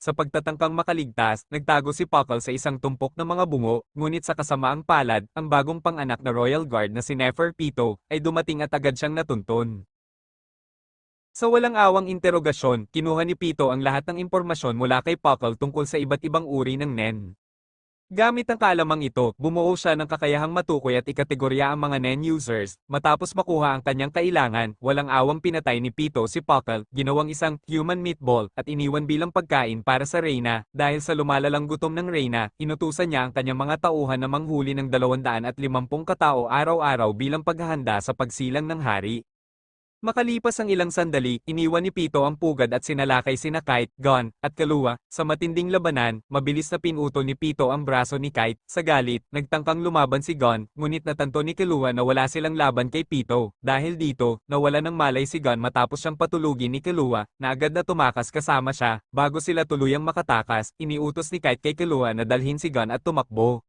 Sa pagtatangkang makaligtas, nagtago si Puckle sa isang tumpok ng mga bungo, ngunit sa kasamaang palad, ang bagong panganak na Royal Guard na si Neferpito, ay dumating at agad siyang natuntun. Sa walang awang interogasyon, kinuha ni Pito ang lahat ng impormasyon mula kay Puckle tungkol sa iba't ibang uri ng Nen. Gamit ang kaalamang ito, bumuo siya ng kakayahang matukoy at ikategorya ang mga NEN users. Matapos makuha ang kanyang kailangan, walang awang pinatay ni Pito si Puckle, ginawang isang human meatball at iniwan bilang pagkain para sa Reyna. Dahil sa lumalalang gutom ng Reyna, inutusan niya ang kanyang mga tauhan na manghuli ng 250 katao araw-araw bilang paghahanda sa pagsilang ng hari. Makalipas ang ilang sandali, iniwan ni Pito ang pugad at sinalakay sina Kite, Gon, at Kaluwa. Sa matinding labanan, mabilis na pinutol ni Pito ang braso ni Kite. Sa galit, nagtangkang lumaban si Gon, ngunit natanto ni Kaluwa na wala silang laban kay Pito. Dahil dito, nawala ng malay si Gon matapos siyang patulugin ni Kaluwa, na agad na tumakas kasama siya. Bago sila tuluyang makatakas, iniutos ni Kite kay Kaluwa na dalhin si Gon at tumakbo.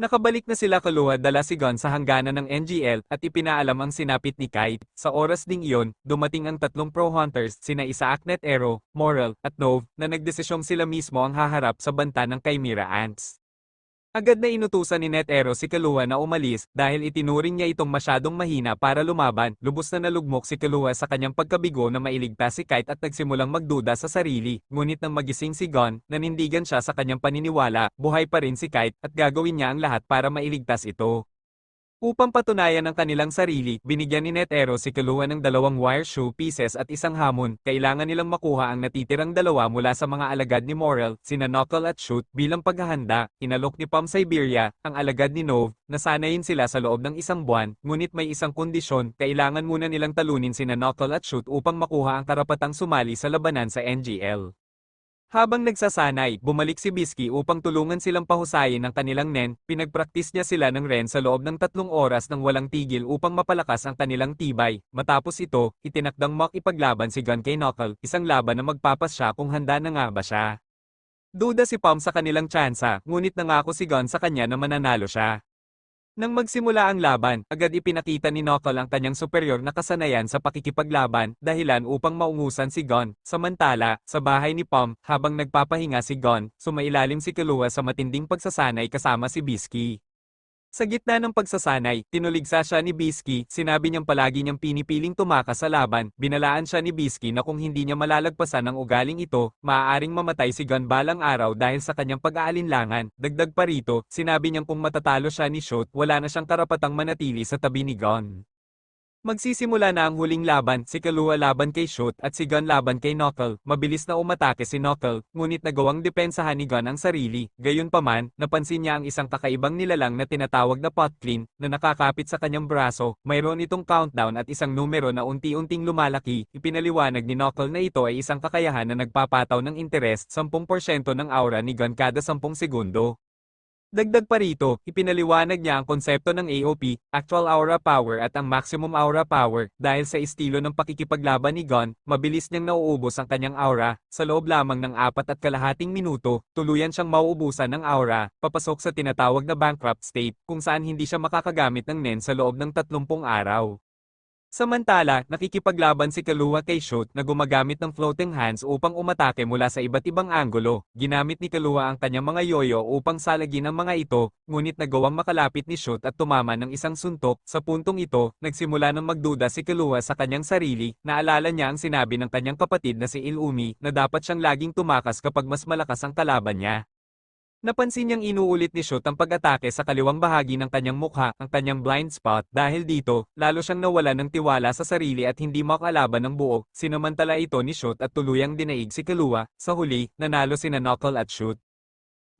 Nakabalik na sila Kaluwa dala si Gon sa hangganan ng NGL at ipinaalam ang sinapit ni Kite. Sa oras ding iyon, dumating ang tatlong pro-hunters sina Isaac Netero, Moral, at Nove na nagdesisyong sila mismo ang haharap sa banta ng Chimera Ants. Agad na inutusan ni Netero si Kaluwa na umalis dahil itinuring niya itong masyadong mahina para lumaban. Lubos na nalugmok si Kaluwa sa kanyang pagkabigo na mailigtas si Kite at nagsimulang magduda sa sarili. Ngunit nang magising si Gon, nanindigan siya sa kanyang paniniwala, buhay pa rin si Kite at gagawin niya ang lahat para mailigtas ito. Upang patunayan ang kanilang sarili, binigyan ni Netero si Kaluwa ng 2 wire shoe pieces at isang hamon. Kailangan nilang makuha ang natitirang 2 mula sa mga alagad ni Moral, sina Knuckle at Shoot, bilang paghahanda. Inalok ni Pom Siberia, ang alagad ni Nove, na sanayin sila sa loob ng 1 buwan, ngunit may isang kondisyon, kailangan muna nilang talunin sina Knuckle at Shoot upang makuha ang karapatang sumali sa labanan sa NGL. Habang nagsasanay, bumalik si Bisky upang tulungan silang pahusayin ang kanilang Nen. Pinagpraktis niya sila ng Ren sa loob ng 3 oras ng walang tigil upang mapalakas ang kanilang tibay. Matapos ito, itinakdang makipaglaban si Gon kay Knuckle, isang laban na magpapasya kung handa na nga ba siya. Duda si Pom sa kanilang tsansa, ngunit nangako si Gon sa kanya na mananalo siya. Nang magsimula ang laban, agad ipinakita ni Knuckle ang kanyang superior na kasanayan sa pakikipaglaban, dahilan upang maungusan si Gon. Samantala, sa bahay ni Pom, habang nagpapahinga si Gon, sumailalim si Kaluwa sa matinding pagsasanay kasama si Bisky. Sa gitna ng pagsasanay, tinuligsa siya ni Bisky, sinabi niyang palagi niyang pinipiling tumakas sa laban, binalaan siya ni Bisky na kung hindi niya malalagpasan ang ugaling ito, maaaring mamatay si Gon balang araw dahil sa kanyang pag-aalinlangan. Dagdag pa rito, sinabi niyang kung matatalo siya ni Shoot, wala na siyang karapatang manatili sa tabi ni Gon. Magsisimula na ang huling laban, si Kaluwa laban kay Shoot at si Gon laban kay Knuckle. Mabilis na umatake si Knuckle, ngunit nagawang depensahan ni Gon ang sarili. Gayunpaman, napansin niya ang isang kakaibang nilalang na tinatawag na Potclean, na nakakapit sa kanyang braso. Mayroon itong countdown at isang numero na unti-unting lumalaki. Ipinaliwanag ni Knuckle na ito ay isang kakayahan na nagpapataw ng interes, 10% ng aura ni Gon kada 10 segundo. Dagdag pa rito, ipinaliwanag niya ang konsepto ng AOP, Actual Aura Power at ang Maximum Aura Power. Dahil sa estilo ng pakikipaglaban ni Gon, mabilis niyang nauubos ang kanyang aura. Sa loob lamang ng 4 at kalahating minuto, tuluyan siyang mauubusan ng aura, papasok sa tinatawag na bankrupt state, kung saan hindi siya makakagamit ng Nen sa loob ng 30 araw. Samantala, nakikipaglaban si Kaluwa kay Shoot na gumagamit ng floating hands upang umatake mula sa iba't ibang anggulo. Ginamit ni Kaluwa ang kanyang mga yoyo upang salagin ang mga ito, ngunit nagawang makalapit ni Shoot at tumama ng isang suntok. Sa puntong ito, nagsimula ng magduda si Kaluwa sa kanyang sarili. Naalala niya ang sinabi ng kanyang kapatid na si Illumi na dapat siyang laging tumakas kapag mas malakas ang kalaban niya. Napansin niyang inuulit ni Shoot ang pag-atake sa kaliwang bahagi ng kanyang mukha, ang kanyang blind spot. Dahil dito, lalo siyang nawala ng tiwala sa sarili at hindi makalaban ng buo. Sinamantala ito ni Shoot at tuluyang dinaig si Kaluwa. Sa huli, nanalo sina Knuckle at Shoot.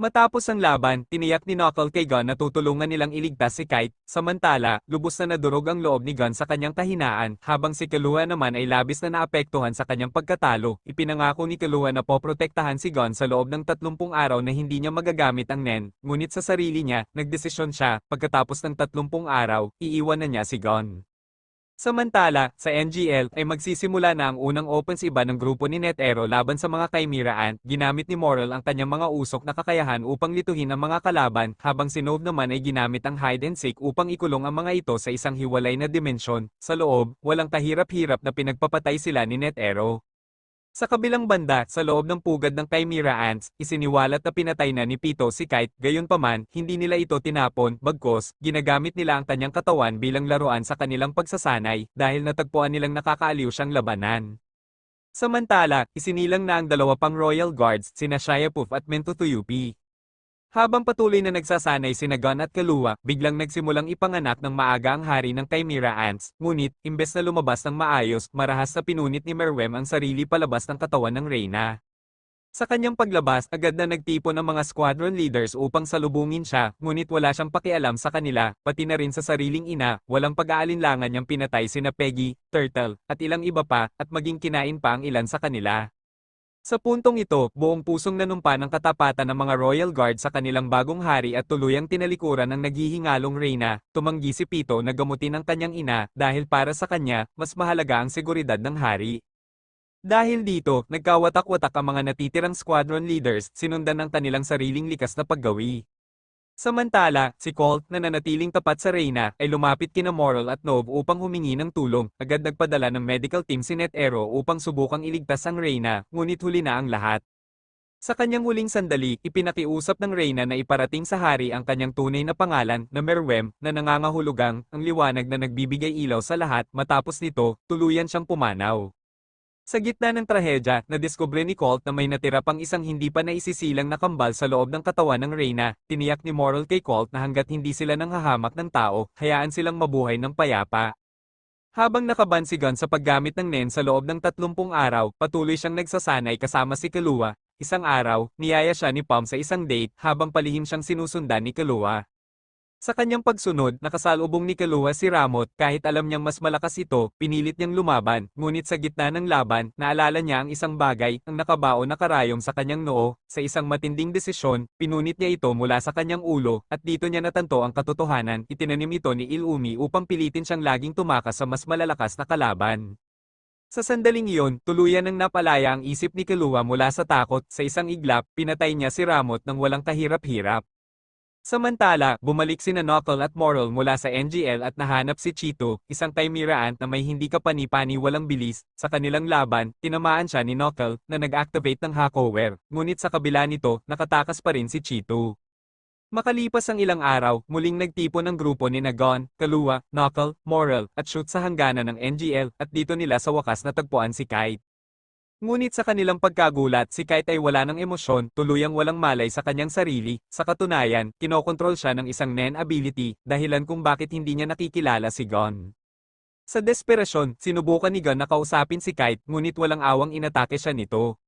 Matapos ang laban, tiniyak ni Knuckle kay Gon na tutulungan nilang iligtas si Kite. Samantala, lubos na nadurog ang loob ni Gon sa kanyang kahinaan, habang si Kaluwa naman ay labis na naapektuhan sa kanyang pagkatalo. Ipinangako ni Kaluwa na poprotektahan si Gon sa loob ng 30 araw na hindi niya magagamit ang Nen, ngunit sa sarili niya, nagdesisyon siya, pagkatapos ng 30 araw, iiwan na niya si Gon. Samantala, sa NGL ay magsisimula na ang unang offensiba ng grupo ni Netero laban sa mga Chimera Ant. Ginamit ni Moral ang kanyang mga usok na kakayahan upang lituhin ang mga kalaban, habang si Nove naman ay ginamit ang hide and seek upang ikulong ang mga ito sa isang hiwalay na dimensyon. Sa loob, walang kahirap-hirap na pinagpapatay sila ni Netero. Sa kabilang banda, sa loob ng pugad ng Chimera Ants, isiniwalat na pinatay na ni Pito si Kite, gayunpaman, hindi nila ito tinapon, bagkus, ginagamit nila ang kanyang katawan bilang laruan sa kanilang pagsasanay, dahil natagpuan nilang nakakaaliw siyang labanan. Samantala, isinilang na ang dalawa pang Royal Guards, sina Shiapuf at Mentutuyupi. Habang patuloy na nagsasanay sina Gon at Killua, biglang nagsimulang ipanganak ng maaga ang hari ng Chimera Ants, ngunit, imbes na lumabas ng maayos, marahas na pinunit ni Meruem ang sarili palabas ng katawan ng Reyna. Sa kanyang paglabas, agad na nagtipon ang mga squadron leaders upang salubungin siya, ngunit wala siyang pakialam sa kanila, pati na rin sa sariling ina, walang pag-aalinlangan niyang pinatay sina Peggy, Turtle, at ilang iba pa, at maging kinain pa ang ilan sa kanila. Sa puntong ito, buong pusong nanumpa ng katapatan ng mga Royal Guard sa kanilang bagong hari at tuluyang tinalikuran ng naghihingalong Reyna, tumanggi si Pito na gamutin ang kanyang ina dahil para sa kanya, mas mahalaga ang seguridad ng hari. Dahil dito, nagkawatak-watak ang mga natitirang squadron leaders, sinundan ng kanilang sariling likas na paggawi. Samantala, si Colt na nanatiling tapat sa Reyna ay lumapit kina Moral at Nov upang humingi ng tulong, agad nagpadala ng medical team si NetEro upang subukang iligtas ang Reyna, ngunit huli na ang lahat. Sa kanyang huling sandali, ipinakiusap ng Reyna na iparating sa hari ang kanyang tunay na pangalan na Meruem na nangangahulugang ang liwanag na nagbibigay ilaw sa lahat, matapos nito, tuluyan siyang pumanaw. Sa gitna ng trahedya, nadiskubre ni Colt na may natira pang isang hindi pa naisisilang na kambal sa loob ng katawan ng Reyna. Tiniyak ni Moral kay Colt na hanggat hindi sila nanghahamak ng tao, hayaan silang mabuhay ng payapa. Habang nakaban si Gon sa paggamit ng Nen sa loob ng 30 araw, patuloy siyang nagsasanay kasama si Killua. Isang araw, niyaya siya ni Palm sa isang date habang palihim siyang sinusundan ni Killua. Sa kanyang pagsunod, nakasalubong ni Killua si Ramot, kahit alam niyang mas malakas ito, pinilit niyang lumaban, ngunit sa gitna ng laban, naalala niya ang isang bagay, ang nakabaon na karayom sa kanyang noo, sa isang matinding desisyon, pinunit niya ito mula sa kanyang ulo, at dito niya natanto ang katotohanan, itinanim ito ni Illumi upang pilitin siyang laging tumakas sa mas malalakas na kalaban. Sa sandaling iyon, tuluyan ng napalaya ang isip ni Killua mula sa takot, sa isang iglap, pinatay niya si Ramot nang walang kahirap-hirap. Samantala, bumalik sina Knuckle at Moral mula sa NGL at nahanap si Cheeto, isang Chimera Ant na may hindi kapani-pani walang bilis. Sa kanilang laban, tinamaan siya ni Knuckle na nag-activate ng Hakover, ngunit sa kabila nito, nakatakas pa rin si Cheeto. Makalipas ang ilang araw, muling nagtipon ng grupo ni Gon, Killua, Knuckle, Moral, at Shoot sa hangganan ng NGL, at dito nila sa wakas natagpuan si Kite. Ngunit sa kanilang pagkagulat, si Kite ay wala ng emosyon, tuluyang walang malay sa kanyang sarili. Sa katunayan, kinokontrol siya ng isang Nen ability, dahilan kung bakit hindi niya nakikilala si Gon. Sa desperasyon, sinubukan ni Gon na kausapin si Kite, ngunit walang awang inatake siya nito.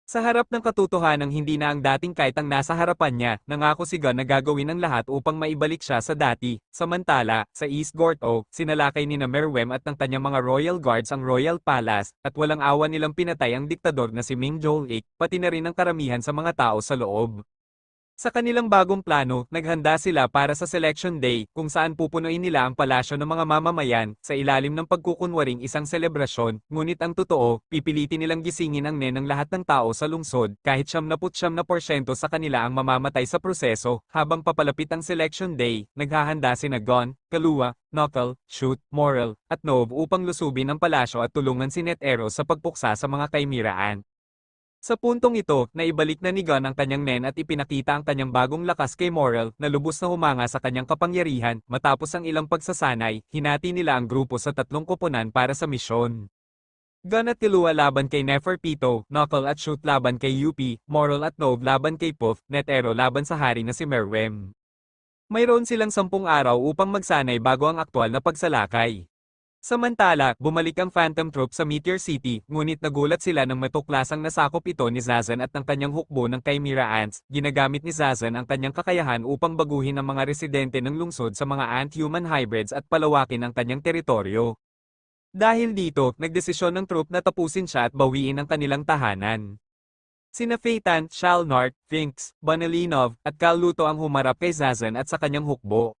Sa harap ng katotohanang hindi na ang dating Kite ang nasa harapan niya, nangako si Gon na gagawin ang lahat upang maibalik siya sa dati. Samantala, sa East Gorto, sinalakay ni Meruem at ng kanyang mga Royal Guards ang Royal Palace, at walang awa nilang pinatay ang diktador na si Ming Joel-ik, pati na rin ang karamihan sa mga tao sa loob. Sa kanilang bagong plano, naghanda sila para sa Selection Day, kung saan pupunuin nila ang palasyo ng mga mamamayan, sa ilalim ng pagkukunwaring isang selebrasyon, ngunit ang totoo, pipilitin nilang gisingin ang ng lahat ng tao sa lungsod, kahit 79% sa kanila ang mamamatay sa proseso. Habang papalapit ang Selection Day, naghahanda sina Gon, Killua, Knuckle, Shoot, Moral, at Nov upang lusubin ang palasyo at tulungan si NetEro sa pagpuksa sa mga Chimera Ant. Sa puntong ito, naibalik na ni Gon ang kanyang Nen at ipinakita ang kanyang bagong lakas kay Moral, na lubos na humanga sa kanyang kapangyarihan. Matapos ang ilang pagsasanay, hinati nila ang grupo sa 3 koponan para sa misyon. Gon at Killua laban kay Neferpito, Knuckle at Shoot laban kay Yuppie, Moral at Nov laban kay Puff, NetEro laban sa hari na si Meruem. Mayroon silang 10 araw upang magsanay bago ang aktwal na pagsalakay. Samantala, bumalik ang Phantom Troop sa Meteor City, ngunit nagulat sila nang matuklasang nasakop ito ni Zazen at ng kanyang hukbo ng Chimera Ants. Ginagamit ni Zazen ang kanyang kakayahan upang baguhin ang mga residente ng lungsod sa mga ant-human hybrids at palawakin ang kanyang teritoryo. Dahil dito, nagdesisyon ng troop na tapusin siya at bawiin ang kanilang tahanan. Sina Phaeton, Shalnart, Finks, Bonelinov, at Cal Luto ang humarap kay Zazen at sa kanyang hukbo.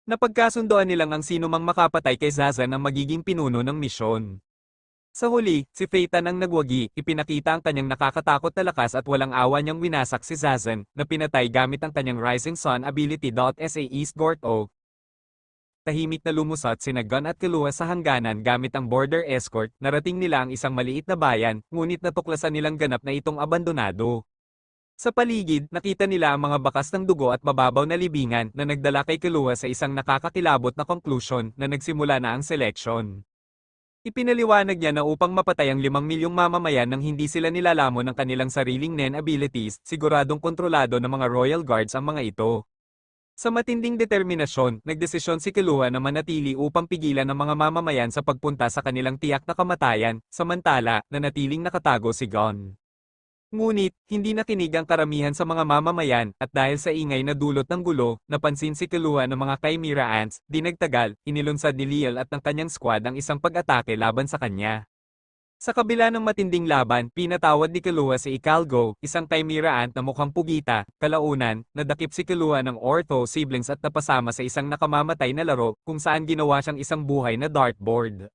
Napagkasundoan nilang ang sino mang makapatay kay Zazen ang magiging pinuno ng misyon. Sa huli, si Phaeton ang nagwagi, ipinakita ang kanyang nakakatakot na lakas at walang awa niyang winasak si Zazen, na pinatay gamit ang kanyang Rising Sun ability. Sa East Gorto, tahimik na lumusot sina Gon at Killua sa hangganan gamit ang border escort, narating nila ang isang maliit na bayan, ngunit natuklasan nilang ganap na itong abandonado. Sa paligid, nakita nila ang mga bakas ng dugo at mababaw na libingan na nagdala kay Killua sa isang nakakakilabot na conclusion na nagsimula na ang selection. Ipinaliwanag niya na upang mapatay ang 5 milyong mamamayan nang hindi sila nilalamon ng kanilang sariling Nen abilities, siguradong kontrolado ng mga Royal Guards ang mga ito. Sa matinding determinasyon, nagdesisyon si Killua na manatili upang pigilan ang mga mamamayan sa pagpunta sa kanilang tiyak na kamatayan, samantala, nanatiling nakatago si Gon. Ngunit, hindi nakinig ang karamihan sa mga mamamayan, at dahil sa ingay na dulot ng gulo, napansin si Killua ng mga Chimera Ants, di nagtagal, inilunsad ni Leal at ng kanyang squad ang isang pag-atake laban sa kanya. Sa kabila ng matinding laban, pinatawad ni Killua si Ikalgo, isang Chimera Ant na mukhang pugita, kalaunan, nadakip si Killua ng Ortho siblings at napasama sa isang nakamamatay na laro, kung saan ginawa siyang isang buhay na dartboard.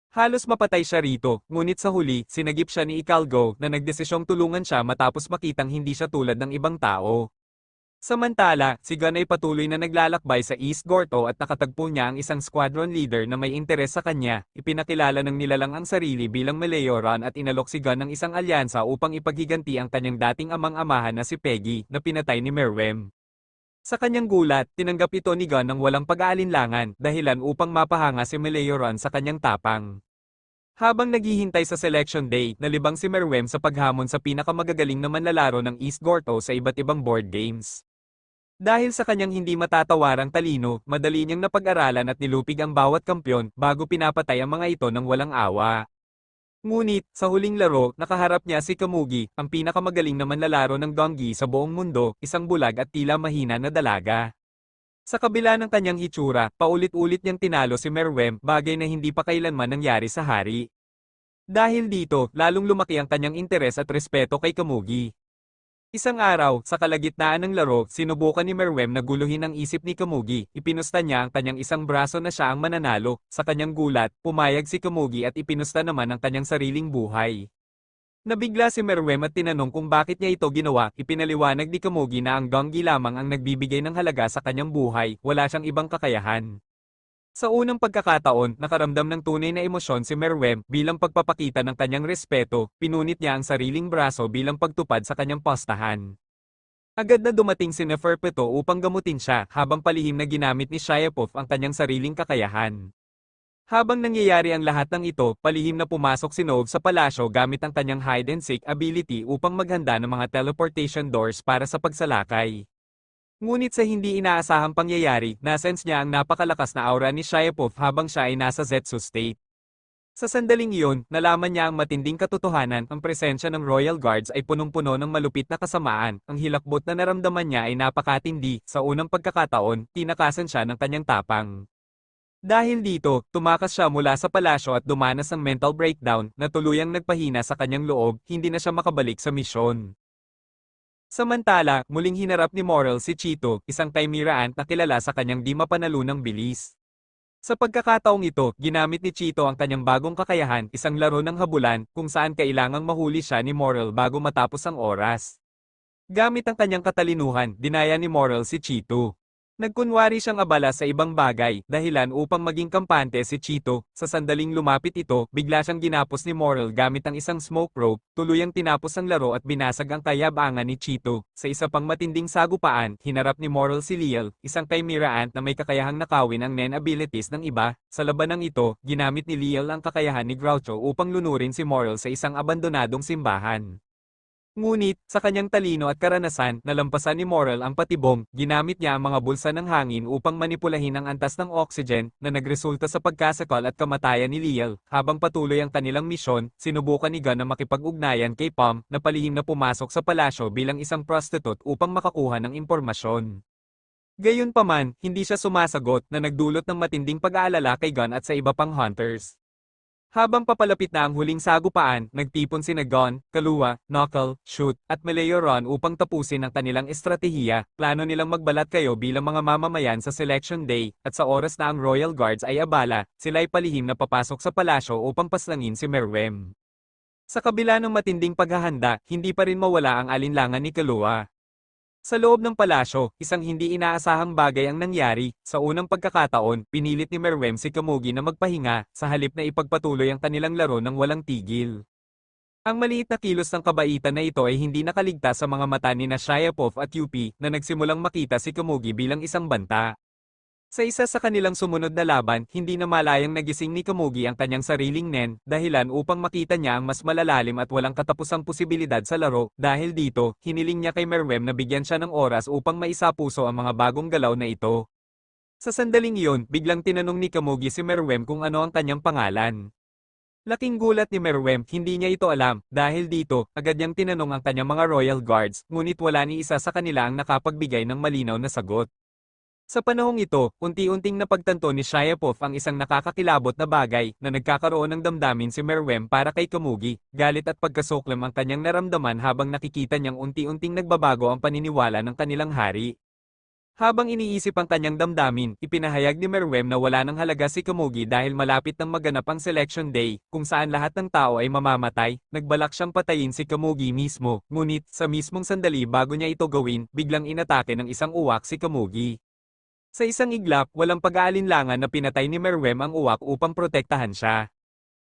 Halos mapatay siya rito, ngunit sa huli, sinagip siya ni Ikalgo na nagdesisyong tulungan siya matapos makitang hindi siya tulad ng ibang tao. Samantala, si Gon ay patuloy na naglalakbay sa East Gorto at nakatagpo niya ang isang squadron leader na may interes sa kanya, ipinakilala ng nilalang ang sarili bilang Malayora at inalok si Gon ng isang alyansa upang ipaghiganti ang kanyang dating amang-amahan na si Peggy, na pinatay ni Meruem. Sa kanyang gulat, tinanggap ito ni Gon ng walang pag-aalinlangan, dahilan upang mapahanga si Malayora sa kanyang tapang. Habang naghihintay sa selection day, nalibang si Meruem sa paghamon sa pinakamagagaling na manlalaro ng East Gorto sa iba't ibang board games. Dahil sa kanyang hindi matatawarang talino, madali niyang napag-aralan at nilupig ang bawat kampyon bago pinapatay ang mga ito ng walang awa. Ngunit, sa huling laro, nakaharap niya si Kamugi, ang pinakamagaling na manlalaro ng Gongi sa buong mundo, isang bulag at tila mahina na dalaga. Sa kabila ng kanyang itsura, paulit-ulit niyang tinalo si Meruem, bagay na hindi pa kailanman nangyari sa hari. Dahil dito, lalong lumaki ang kanyang interes at respeto kay Kamugi. Isang araw, sa kalagitnaan ng laro, sinubukan ni Meruem na guluhin ang isip ni Kamugi, ipinusta niya ang kanyang isang braso na siya ang mananalo, sa kanyang gulat, pumayag si Kamugi at ipinusta naman ang kanyang sariling buhay. Nabigla si Meruem at tinanong kung bakit niya ito ginawa, ipinaliwanag ni Kamugi na ang Gongi lamang ang nagbibigay ng halaga sa kanyang buhay, wala siyang ibang kakayahan. Sa unang pagkakataon, nakaramdam ng tunay na emosyon si Meruem bilang pagpapakita ng kanyang respeto, pinunit niya ang sariling braso bilang pagtupad sa kanyang postahan. Agad na dumating si Neferpeto upang gamutin siya, habang palihim na ginamit ni Shiapov ang kanyang sariling kakayahan. Habang nangyayari ang lahat ng ito, palihim na pumasok si Nove sa palasyo gamit ang kanyang hide and seek ability upang maghanda ng mga teleportation doors para sa pagsalakay. Ngunit sa hindi inaasahang pangyayari, nasense niya ang napakalakas na aura ni Shiapov habang siya ay nasa Zetsu state. Sa sandaling iyon, nalaman niya ang matinding katotohanan, ang presensya ng Royal Guards ay punong-puno ng malupit na kasamaan, ang hilakbot na naramdaman niya ay napakatindi, sa unang pagkakataon, tinakasan siya ng kanyang tapang. Dahil dito, tumakas siya mula sa palasyo at dumanas ng mental breakdown, na tuluyang nagpahina sa kanyang loob, hindi na siya makabalik sa misyon. Samantala, muling hinarap ni Morel si Cheeto, isang Chimera Ant na kilala sa kanyang di mapanalunang bilis. Sa pagkakataong ito, ginamit ni Cheeto ang kanyang bagong kakayahan, isang laro ng habulan, kung saan kailangang mahuli siya ni Morel bago matapos ang oras. Gamit ang kanyang katalinuhan, dinaya ni Morel si Cheeto. Nagkunwari siyang abala sa ibang bagay, dahilan upang maging kampante si Cheeto. Sa sandaling lumapit ito, bigla siyang ginapos ni Morel gamit ang isang smoke rope, tuluyang tinapos ang laro at binasag ang kayabangan ni Cheeto. Sa isa pang matinding sagupaan, hinarap ni Morel si Leal, isang Chimera Ant na may kakayahang nakawin ang Nen abilities ng iba. Sa labanang ito, ginamit ni Leal ang kakayahan ni Groucho upang lunurin si Morel sa isang abandonadong simbahan. Ngunit, sa kanyang talino at karanasan, nalampasan ni Morel ang patibong, ginamit niya ang mga bulsa ng hangin upang manipulahin ang antas ng oxygen, na nagresulta sa pagkasakal at kamatayan ni Leal. Habang patuloy ang kanilang misyon, sinubukan ni Gon na makipag-ugnayan kay Pom, na palihim na pumasok sa palasyo bilang isang prostitute upang makakuha ng impormasyon. Gayunpaman, hindi siya sumasagot, na nagdulot ng matinding pag-aalala kay Gon at sa iba pang hunters. Habang papalapit na ang huling sagupaan, nagtipon sina Gon, Killua, Knuckle, Shoot, at Malayora upang tapusin ang kanilang estratehiya. Plano nilang magbalat kayo bilang mga mamamayan sa selection day, at sa oras na ang Royal Guards ay abala, sila ay palihim na papasok sa palasyo upang paslangin si Meruem. Sa kabila ng matinding paghahanda, hindi pa rin mawala ang alinlangan ni Killua. Sa loob ng palasyo, isang hindi inaasahang bagay ang nangyari. Sa unang pagkakataon, pinilit ni Meruem si Kamugi na magpahinga, sa halip na ipagpatuloy ang kanilang laro ng walang tigil. Ang maliit na kilos ng kabaitan na ito ay hindi nakaligtas sa mga mata ni na Shyapov at Yupi na nagsimulang makita si Kamugi bilang isang banta. Sa isa sa kanilang sumunod na laban, hindi na malayang nagising ni Kamugi ang kanyang sariling nen, dahilan upang makita niya ang mas malalalim at walang katapusang posibilidad sa laro. Dahil dito, hiniling niya kay Meruem na bigyan siya ng oras upang maisapuso ang mga bagong galaw na ito. Sa sandaling iyon, biglang tinanong ni Kamugi si Meruem kung ano ang kanyang pangalan. Laking gulat ni Meruem, hindi niya ito alam, dahil dito, agad niyang tinanong ang kanyang mga royal guards, ngunit wala ni isa sa kanila ang nakapagbigay ng malinaw na sagot. Sa panahong ito, unti-unting napagtanto ni Shyapov ang isang nakakakilabot na bagay na nagkakaroon ng damdamin si Meruem para kay Kamugi, galit at pagkasuklam ang kanyang naramdaman habang nakikita niyang unti-unting nagbabago ang paniniwala ng kanilang hari. Habang iniisip ang kanyang damdamin, ipinahayag ni Meruem na wala nang halaga si Kamugi dahil malapit nang maganap ang selection day, kung saan lahat ng tao ay mamamatay. Nagbalak siyang patayin si Kamugi mismo, ngunit sa mismong sandali bago niya ito gawin, biglang inatake ng isang uwak si Kamugi. Sa isang iglap, walang pag-aalinlangan na pinatay ni Meruem ang uwak upang protektahan siya.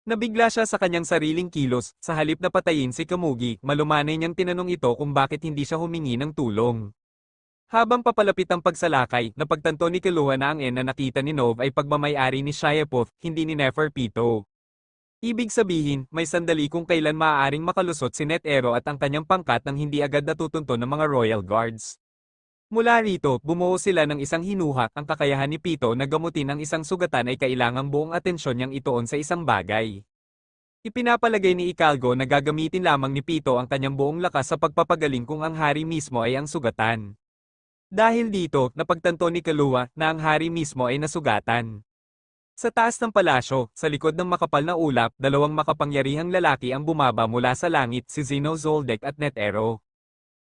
Nabigla siya sa kanyang sariling kilos, sa halip na patayin si Kamugi, malumanay niyang tinanong ito kung bakit hindi siya humingi ng tulong. Habang papalapit ang pagsalakay, napagtanto ni Killua na ang na nakita ni Nov ay pagmamay-ari ni Shyapov, hindi ni Neferpito. Ibig sabihin, may sandali kung kailan maaaring makalusot si NetEro at ang kanyang pangkat nang hindi agad natutunto ng mga royal guards. Mula rito, bumuo sila ng isang hinuhak, ang kakayahan ni Pito na gamutin ang isang sugatan ay kailangang buong atensyon niyang ituon sa isang bagay. Ipinapalagay ni Ikalgo na gagamitin lamang ni Pito ang kanyang buong lakas sa pagpapagaling kung ang hari mismo ay ang sugatan. Dahil dito, napagtanto ni Killua na ang hari mismo ay nasugatan. Sa taas ng palasyo, sa likod ng makapal na ulap, dalawang makapangyarihang lalaki ang bumaba mula sa langit, si Zeno Zoldyck at NetEro.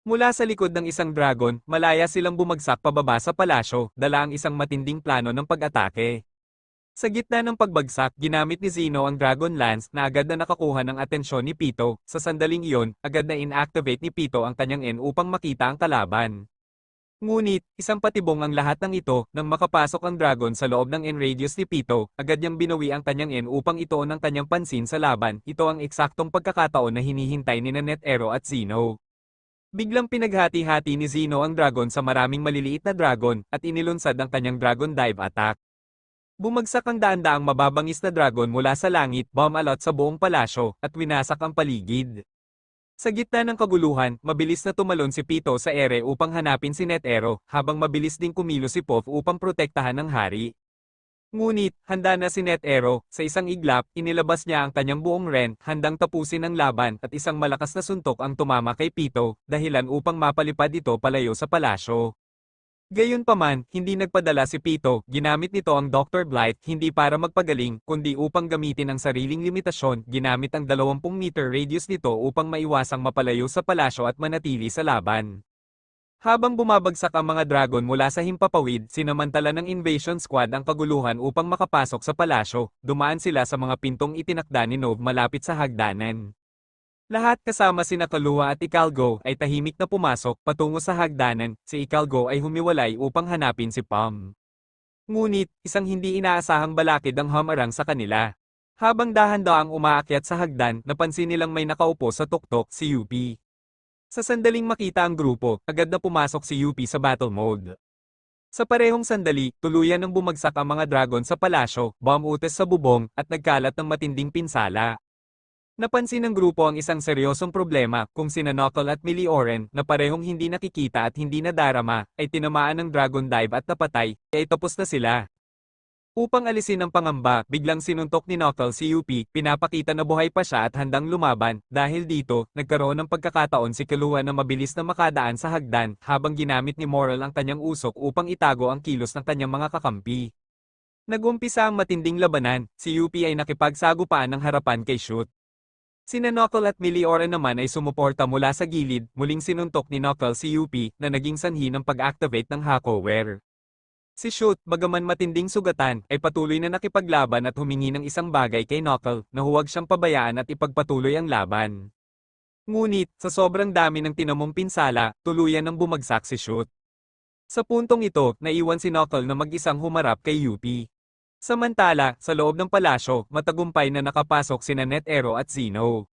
Mula sa likod ng isang dragon, malaya silang bumagsak pababa sa palasyo, dala ang isang matinding plano ng pag-atake. Sa gitna ng pagbagsak, ginamit ni Zeno ang Dragon Lance na agad na nakakuha ng atensyon ni Pito. Sa sandaling iyon, agad na inactivate ni Pito ang kanyang upang makita ang kalaban. Ngunit, isang patibong ang lahat ng ito, nang makapasok ang dragon sa loob ng radius ni Pito, agad niyang binawi ang kanyang upang ituon ang kanyang pansin sa laban. Ito ang eksaktong pagkakataon na hinihintay ni NetEro at Zeno. Biglang pinaghati-hati ni Zeno ang dragon sa maraming maliliit na dragon, at inilunsad ang kanyang dragon dive attack. Bumagsak ang daan-daang mababangis na dragon mula sa langit, bumalot sa buong palasyo, at winasak ang paligid. Sa gitna ng kaguluhan, mabilis na tumalon si Pito sa ere upang hanapin si NetEro, habang mabilis ding kumilos si Puff upang protektahan ng hari. Ngunit, handa na si NetEro, sa isang iglap, inilabas niya ang kanyang buong ren, handang tapusin ang laban, at isang malakas na suntok ang tumama kay Pito, dahilan upang mapalipad ito palayo sa palasyo. Gayunpaman, hindi nagpadala si Pito, ginamit nito ang Dr. Blight hindi para magpagaling, kundi upang gamitin ang sariling limitasyon, ginamit ang 20-meter radius nito upang maiwasang mapalayo sa palasyo at manatili sa laban. Habang bumabagsak ang mga dragon mula sa himpapawid, sinamantala ng invasion squad ang kaguluhan upang makapasok sa palasyo, dumaan sila sa mga pintong itinakda ni Nov malapit sa hagdanan. Lahat kasama sina Killua at Ikalgo ay tahimik na pumasok patungo sa hagdanan, si Ikalgo ay humiwalay upang hanapin si Pom. Ngunit, isang hindi inaasahang balakid ang humarang sa kanila. Habang dahan-daang umaakyat sa hagdan, napansin nilang may nakaupo sa tuktok, si Yupi. Sa sandaling makita ang grupo, agad na pumasok si Yupi sa battle mode. Sa parehong sandali, tuluyan ng bumagsak ang mga dragon sa palasyo, bomb-utes sa bubong, at nagkalat ng matinding pinsala. Napansin ng grupo ang isang seryosong problema, kung sina Knuckle at Meteoren, na parehong hindi nakikita at hindi nadarama, ay tinamaan ng Dragon Dive at napatay, ay tapos na sila. Upang alisin ang pangamba, biglang sinuntok ni Knuckle si Yupi, pinapakita na buhay pa siya at handang lumaban. Dahil dito, nagkaroon ng pagkakataon si Killua na mabilis na makadaan sa hagdan, habang ginamit ni Moral ang kanyang usok upang itago ang kilos ng kanyang mga kakampi. Nagumpisa ang matinding labanan, si Yupi ay nakipagsagupaan ng harapan kay Shoot. Sina Knuckle at Meteoren naman ay sumuporta mula sa gilid, muling sinuntok ni Knuckle si Yupi na naging sanhi ng pag-activate ng Hakover. Si Shoot, bagaman matinding sugatan, ay patuloy na nakipaglaban at humingi ng isang bagay kay Knuckle na huwag siyang pabayaan at ipagpatuloy ang laban. Ngunit, sa sobrang dami ng tinamong pinsala, tuluyan ng bumagsak si Shoot. Sa puntong ito, naiwan si Knuckle na mag-isang humarap kay Yuppie. Samantala, sa loob ng palasyo, matagumpay na nakapasok sina NetEro at Zeno.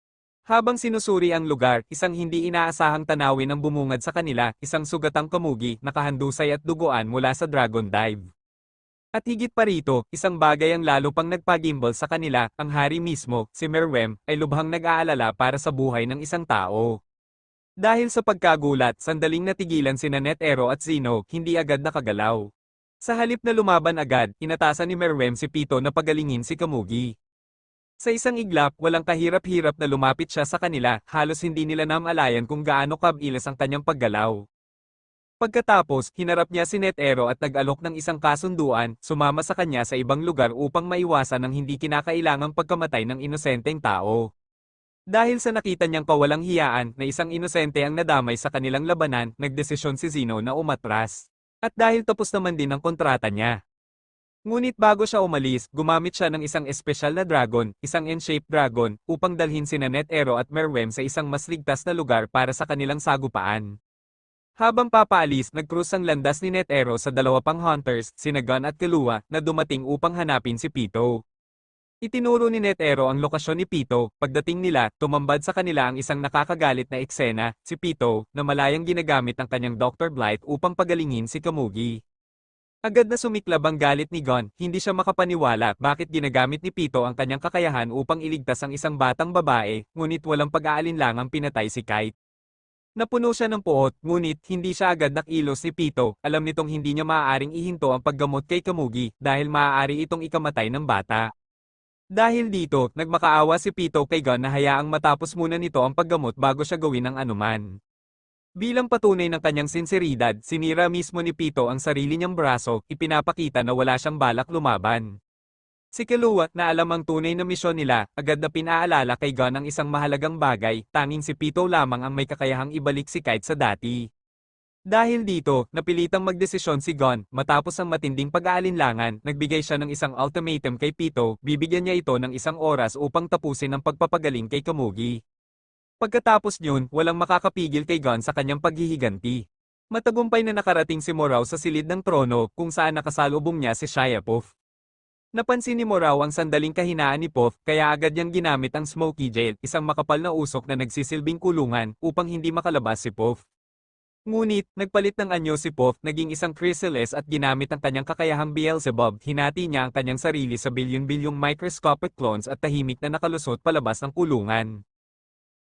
Habang sinusuri ang lugar, isang hindi inaasahang tanawin ang bumungad sa kanila, isang sugatang kamugi, nakahandusay at duguan mula sa Dragon Dive. At higit pa rito, isang bagay ang lalo pang nagpagimbal sa kanila, ang hari mismo, si Meruem, ay lubhang nag-aalala para sa buhay ng isang tao. Dahil sa pagkagulat, sandaling natigilan sina NetEro at Zeno, hindi agad nakagalaw. Sa halip na lumaban agad, inatasan ni Meruem si Pito na pagalingin si Kamugi. Sa isang iglap, walang kahirap-hirap na lumapit siya sa kanila, halos hindi nila namalayan kung gaano kabilis ang kanyang paggalaw. Pagkatapos, hinarap niya si NetEro at nag-alok ng isang kasunduan, sumama sa kanya sa ibang lugar upang maiwasan ang hindi kinakailangang pagkamatay ng inosenteng tao. Dahil sa nakita niyang kawalang hiyaan na isang inosente ang nadamay sa kanilang labanan, nagdesisyon si Zeno na umatras. At dahil tapos naman din ang kontrata niya. Ngunit bago siya umalis, gumamit siya ng isang espesyal na dragon, isang N-shaped dragon, upang dalhin sina NetEro at Meruem sa isang mas ligtas na lugar para sa kanilang sagupaan. Habang papaalis, nag-cruise ang landas ni NetEro sa dalawa pang hunters, sina Gun at Killua, na dumating upang hanapin si Pito. Itinuro ni NetEro ang lokasyon ni Pito, pagdating nila, tumambad sa kanila ang isang nakakagalit na eksena, si Pito, na malayang ginagamit ang kanyang Dr. Blight upang pagalingin si Kamugi. Agad na sumiklab ang galit ni Gon, hindi siya makapaniwala bakit ginagamit ni Pito ang kanyang kakayahan upang iligtas ang isang batang babae, ngunit walang pag-aalinlangang pinatay si Kite. Napuno siya ng puot, ngunit hindi siya agad nakilos si Pito, alam nitong hindi niya maaaring ihinto ang paggamot kay Kamugi dahil maaari itong ikamatay ng bata. Dahil dito, nagmakaawa si Pito kay Gon na hayaang matapos muna nito ang paggamot bago siya gawin ang anuman. Bilang patunay ng kanyang sinseridad, sinira mismo ni Pito ang sarili niyang braso, ipinapakita na wala siyang balak lumaban. Si Killua, na alam ang tunay na misyon nila, agad na pinaalala kay Gon ang isang mahalagang bagay, tanging si Pito lamang ang may kakayahang ibalik si Kite sa dati. Dahil dito, napilitang magdesisyon si Gon, matapos ang matinding pag-aalinlangan, nagbigay siya ng isang ultimatum kay Pito, bibigyan niya ito ng isang oras upang tapusin ang pagpapagaling kay Kamugi. Pagkatapos niyon, walang makakapigil kay Gon sa kanyang paghihiganti. Matagumpay na nakarating si Morao sa silid ng trono, kung saan nakasalubong niya si Shia Puff. Napansin ni Morao ang sandaling kahinaan ni Puff, kaya agad niyang ginamit ang Smoky Jail, isang makapal na usok na nagsisilbing kulungan, upang hindi makalabas si Puff. Ngunit, nagpalit ng anyo si Puff, naging isang chrysalis at ginamit ang kanyang kakayahang Beelzebub, hinati niya ang kanyang sarili sa bilyon-bilyong microscopic clones at tahimik na nakalusot palabas ng kulungan.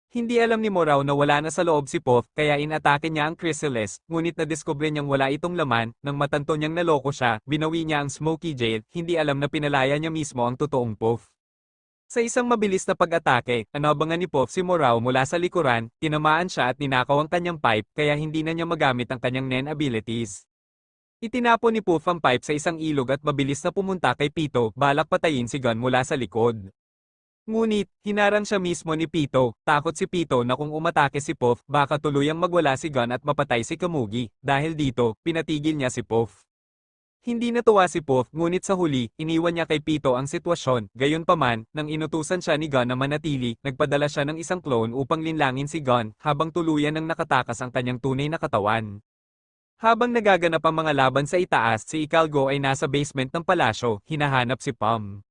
Hindi alam ni Morao na wala na sa loob si Puff, kaya inatake niya ang chrysalis, ngunit nadiskubre niyang wala itong laman, nang matanto niyang naloko siya, binawi niya ang Smoky Jail, hindi alam na pinalaya niya mismo ang totoong Puff. Sa isang mabilis na pag-atake, inabangan ni Puff si Morao mula sa likuran, tinamaan siya at ninakaw ang kanyang pipe, kaya hindi na niya magamit ang kanyang Nen abilities. Itinapon ni Puff ang pipe sa isang ilog at mabilis na pumunta kay Pito, balak patayin si Gon mula sa likod. Ngunit, hinarang siya mismo ni Pito, takot si Pito na kung umatake si Puff, baka tuluyang magwala si Gon at mapatay si Kamugi, dahil dito, pinatigil niya si Puff. Hindi natuwa si Puff, ngunit sa huli, iniwan niya kay Pito ang sitwasyon, gayunpaman, nang inutusan siya ni Gon na manatili, nagpadala siya ng isang clone upang linlangin si Gon, habang tuluyan ng nakatakas ang kanyang tunay na katawan. Habang nagaganap ang mga laban sa itaas, si Ikalgo ay nasa basement ng palasyo, hinahanap si Pom.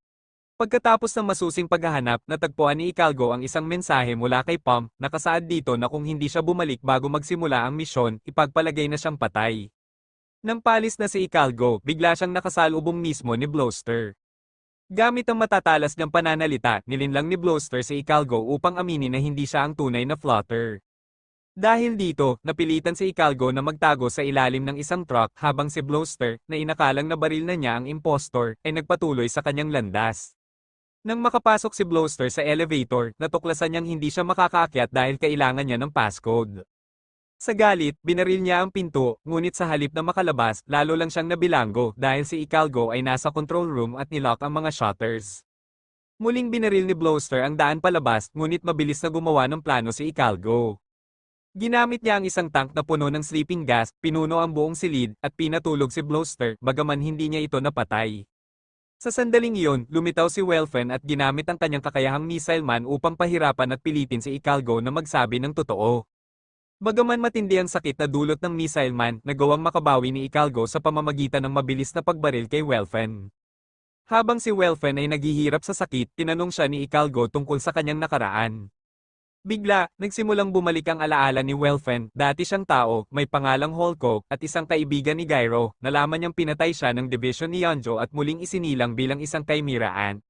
Pagkatapos ng masusing paghahanap, natagpuan ni Ikalgo ang isang mensahe mula kay Pom, nakasaad dito na kung hindi siya bumalik bago magsimula ang misyon, ipagpalagay na siyang patay. Nang palis na si Ikalgo, bigla siyang nakasalubong mismo ni Blowster. Gamit ang matatalas niyang pananalita, nilinlang ni Blowster si Ikalgo upang aminin na hindi siya ang tunay na Flutter. Dahil dito, napilitan si Ikalgo na magtago sa ilalim ng isang truck habang si Blowster, na inakalang nabaril na niya ang impostor, ay nagpatuloy sa kanyang landas. Nang makapasok si Blowster sa elevator, natuklasan niyang hindi siya makakaakyat dahil kailangan niya ng passcode. Sa galit, binaril niya ang pinto, ngunit sa halip na makalabas, lalo lang siyang nabilanggo dahil si Ikalgo ay nasa control room at nilock ang mga shutters. Muling binaril ni Blowster ang daan palabas, ngunit mabilis na gumawa ng plano si Ikalgo. Ginamit niya ang isang tank na puno ng sleeping gas, pinuno ang buong silid, at pinatulog si Blowster, bagaman hindi niya ito napatay. Sa sandaling iyon, lumitaw si Welfen at ginamit ang kanyang kakayahang missile man upang pahirapan at pilitin si Ikalgo na magsabi ng totoo. Bagaman matindi ang sakit na dulot ng missile man, nagawang makabawi ni Ikalgo sa pamamagitan ng mabilis na pagbaril kay Welfen. Habang si Welfen ay naghihirap sa sakit, tinanong siya ni Ikalgo tungkol sa kanyang nakaraan. Bigla, nagsimulang bumalik ang alaala ni Welfen, dati siyang tao, may pangalang Holko, at isang kaibigan ni Gyro, nalaman niyang pinatay siya ng division ni Yonjo at muling isinilang bilang isang Chimera Ant.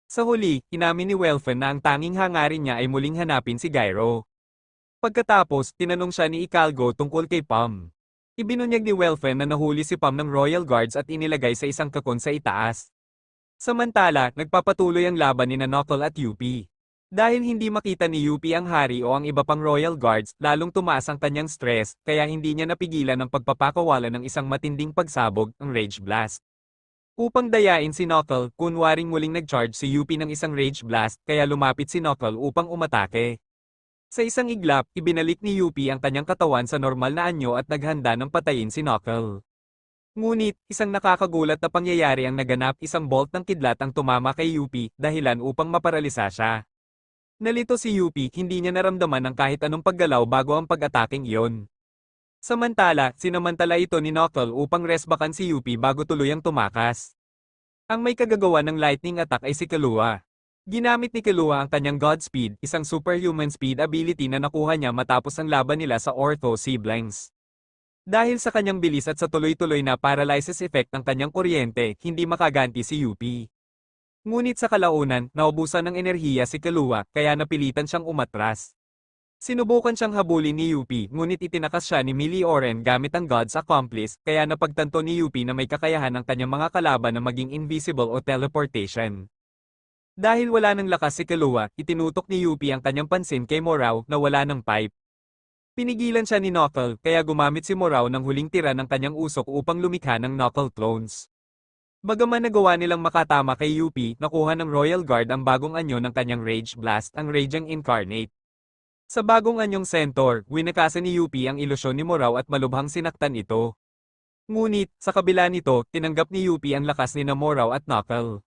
Sa huli, inamin ni Welfen na ang tanging hangarin niya ay muling hanapin si Gyro. Pagkatapos, tinanong siya ni Ikalgo tungkol kay Pam. Ibinunyag ni Welfen na nahuli si Pam ng Royal Guards at inilagay sa isang kakon sa itaas. Samantala, nagpapatuloy ang laban ni Knuckle at Yuppie. Dahil hindi makita ni Yuppie ang hari o ang iba pang Royal Guards, lalong tumaas ang kanyang stress, kaya hindi niya napigilan ang pagpapakawala ng isang matinding pagsabog, ang Rage Blast. Upang dayain si Knuckle, kunwaring muling nag-charge si Yuppie ng isang Rage Blast, kaya lumapit si Knuckle upang umatake. Sa isang iglap, ibinalik ni Yuppie ang kanyang katawan sa normal na anyo at naghanda ng patayin si Knuckle. Ngunit, isang nakakagulat na pangyayari ang naganap, isang bolt ng kidlat ang tumama kay Yuppie, dahilan upang maparalisa siya. Nalito si Yuppie, hindi niya naramdaman ang kahit anong paggalaw bago ang pag-ataking iyon. Samantala, sinamantala ito ni Knuckle upang resbakan si Yuppie bago tuluyang tumakas. Ang may kagagawa ng lightning attack ay si Killua. Ginamit ni Killua ang kanyang Godspeed, isang superhuman speed ability na nakuha niya matapos ang laban nila sa Ortho Siblings. Dahil sa kanyang bilis at sa tuloy-tuloy na paralysis effect ng kanyang kuryente, hindi makaganti si Yuppie. Ngunit sa kalaunan, naubusan ng enerhiya si Killua, kaya napilitan siyang umatras. Sinubukan siyang habulin ni Yuppie, ngunit itinakas siya ni Meteoren gamit ang God's Accomplice, kaya napagtanto ni Yuppie na may kakayahan ng kanyang mga kalaban na maging invisible o teleportation. Dahil wala ng lakas si Killua, itinutok ni Yuppie ang kanyang pansin kay Morao na wala ng pipe. Pinigilan siya ni Knuckle, kaya gumamit si Morao ng huling tira ng kanyang usok upang lumikha ng Knuckle clones. Bagaman nagawa nilang makatama kay Yuppie, nakuha ng Royal Guard ang bagong anyo ng kanyang Rage Blast, ang Raging Incarnate. Sa bagong anyong Centaur, winakasan ni Yuppie ang ilusyon ni Morao at malubhang sinaktan ito. Ngunit, sa kabila nito, tinanggap ni Yuppie ang lakas ni Morao at Knuckle.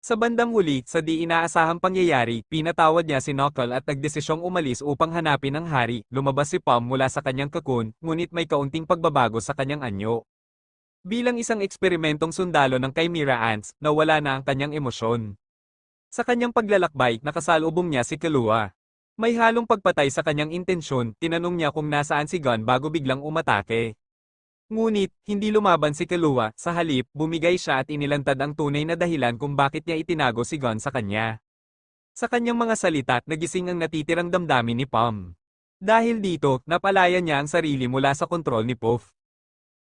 Sa bandang huli, sa di inaasahang pangyayari, pinatawad niya si Knuckle at nagdesisyong umalis upang hanapin ang hari. Lumabas si Pam mula sa kanyang cocoon, ngunit may kaunting pagbabago sa kanyang anyo. Bilang isang eksperimentong sundalo ng Chimera Ants, nawala na ang kanyang emosyon. Sa kanyang paglalakbay, nakasalubong niya si Killua. May halong pagpatay sa kanyang intensyon, tinanong niya kung nasaan si Gon bago biglang umatake. Ngunit, hindi lumaban si Killua, sa halip, bumigay siya at inilantad ang tunay na dahilan kung bakit niya itinago si Gon sa kanya. Sa kanyang mga salita, nagising ang natitirang damdamin ni Pam. Dahil dito, napalaya niya ang sarili mula sa kontrol ni Puff.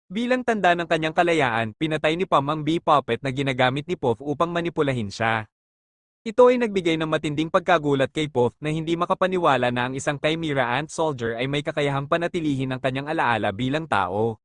Bilang tanda ng kanyang kalayaan, pinatay ni Pam ang bee puppet na ginagamit ni Puff upang manipulahin siya. Ito ay nagbigay ng matinding pagkagulat kay Puff na hindi makapaniwala na ang isang Chimera Ant soldier ay may kakayahang panatilihin ang kanyang alaala bilang tao.